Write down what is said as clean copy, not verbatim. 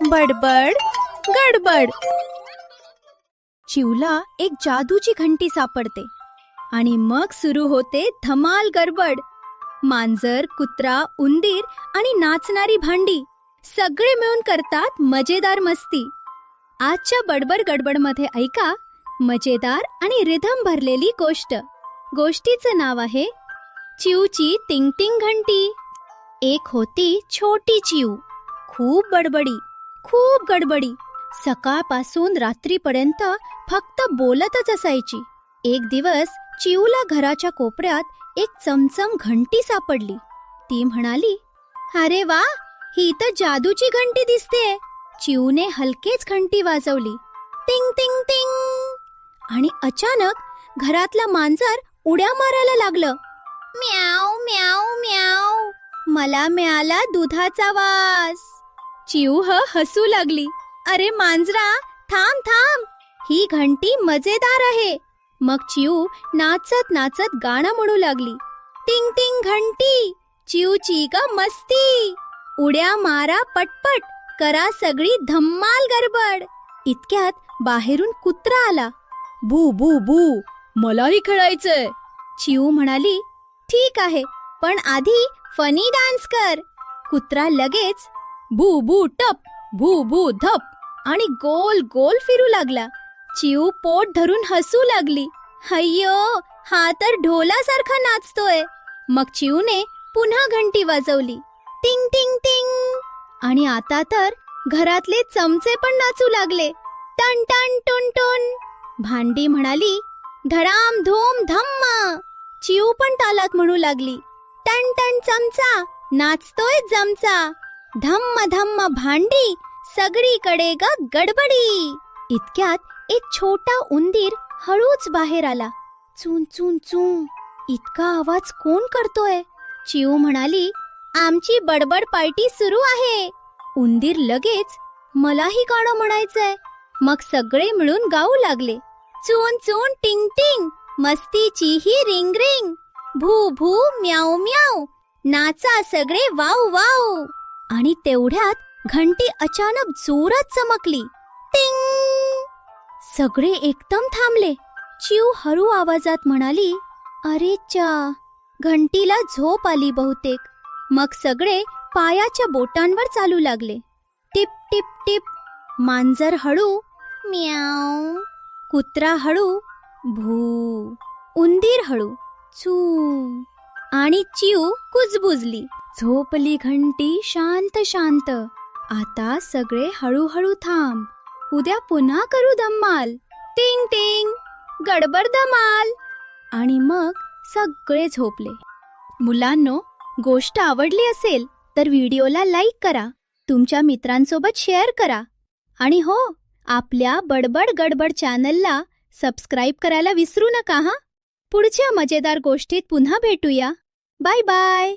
बडबड गडबड. चिवला एक जादूची घंटी सापडते आणि मग सुरू होते धमाल गडबड. मांजर, कुत्रा, उंदीर आणि नाचणारी भांडी सगळे मिळून करतात मजेदार मस्ती. आजच्या बडबड गडबडमध्ये ऐका मजेदार आणि रिधम भरलेली गोष्ट. गोष्टीचं नाव आहे चिवची टिंग टिंग घंटी. एक होती छोटी चिव, खूप गडबडी. सकाळपासून रात्रीपर्यंत फक्त बोलतच असायची. एक दिवस चिवला घराच्या कोपऱ्यात एक चमचम घंटी सापडली. ती म्हणाली, अरे वा, ही तर जादूची घंटी दिसते. चिवने हलकेच घंटी वाजवली, टिंग टिंग टिंग. आणि अचानक घरातलं मांजर उड्या मारायला लागलं. म्याव म्याव म्याव, मला मिळाला दुधाचा वास. चिव हसू लागली. अरे मांजरा, थांब थांब, ही घंटी मजेदार आहे. मग चिव नाचत नाचत गाणं म्हणू लागली. टिंग टिंग घंटी, चिवची ग मस्ती. उड्या मारा पटपट, करा सगळी धम्माल गडबड. इतक्यात बाहेरून कुत्रा आला. बू बू बू, मलाही खेळायचंय. चिव म्हणाली, ठीक आहे, पण आधी फनी डान्स कर. कुत्रा लगेच बू बू टप, भू भू धप आणि गोल गोल फिरू लागला. चिव पोट धरून हसू लागली. अय्यो, हा तर ढोलासारखा नाचतोय. मग चिवने पुन्हा घंटी वाजवली, टिंग टिंग टिंग. आणि आता तर घरातले चमचे पण नाचू लागले, टन टन टुन टुन. भांडी म्हणाली, धडाम धूम धम्म. चिव पण तालात म्हणू लागली, टन टन चमचा, नाचतोय जमचा. धम्म धम्म भांडी, सगळीकडे ग गडबडी. इतक्यात एक छोटा उंदीर हळूच बाहेर आला. चून चून चून, इतका आवाज कोण करतोय? चिव म्हणाली, आमची बडबड पार्टी सुरू आहे. उंदीर लगेच, मलाही गाणं म्हणायचंय. मग सगळे मिळून गाऊ लागले, चून चून टिंग टिंग, मस्तीची ही रिंग रिंग. भू भू म्याऊ म्याऊ, नाचा सगळे वाव वाव. आणि तेवढ्यात घंटी अचानक जोरात चमकली, टिंग. सगळे एकदम थांबले. चिव हळू आवाजात म्हणाली, अरे चा, घंटीला झोप आली बहुतेक. मग सगळे पायाच्या बोटांवर चालू लागले, टिप टिप टिप. मांजर हळू म्याऊ, कुत्रा हळू भू, उंदीर हळू चू. आणि चिव कुजबुजली. झोपली घंटी शांत शांत. आता सगळे हळूहळू थांब, उद्या पुन्हा करू धम्माल. टिंग टिंग, गडबड धमाल. आणि मग सगळे झोपले. मुलांनो, गोष्ट आवडली असेल तर व्हिडिओला लाईक करा, तुमच्या मित्रांसोबत शेअर करा. आणि हो, आपल्या बडबड गडबड चॅनलला सबस्क्राईब करायला विसरू नका. पुढच्या मजेदार गोष्टीत पुन्हा भेटूया. Bye bye.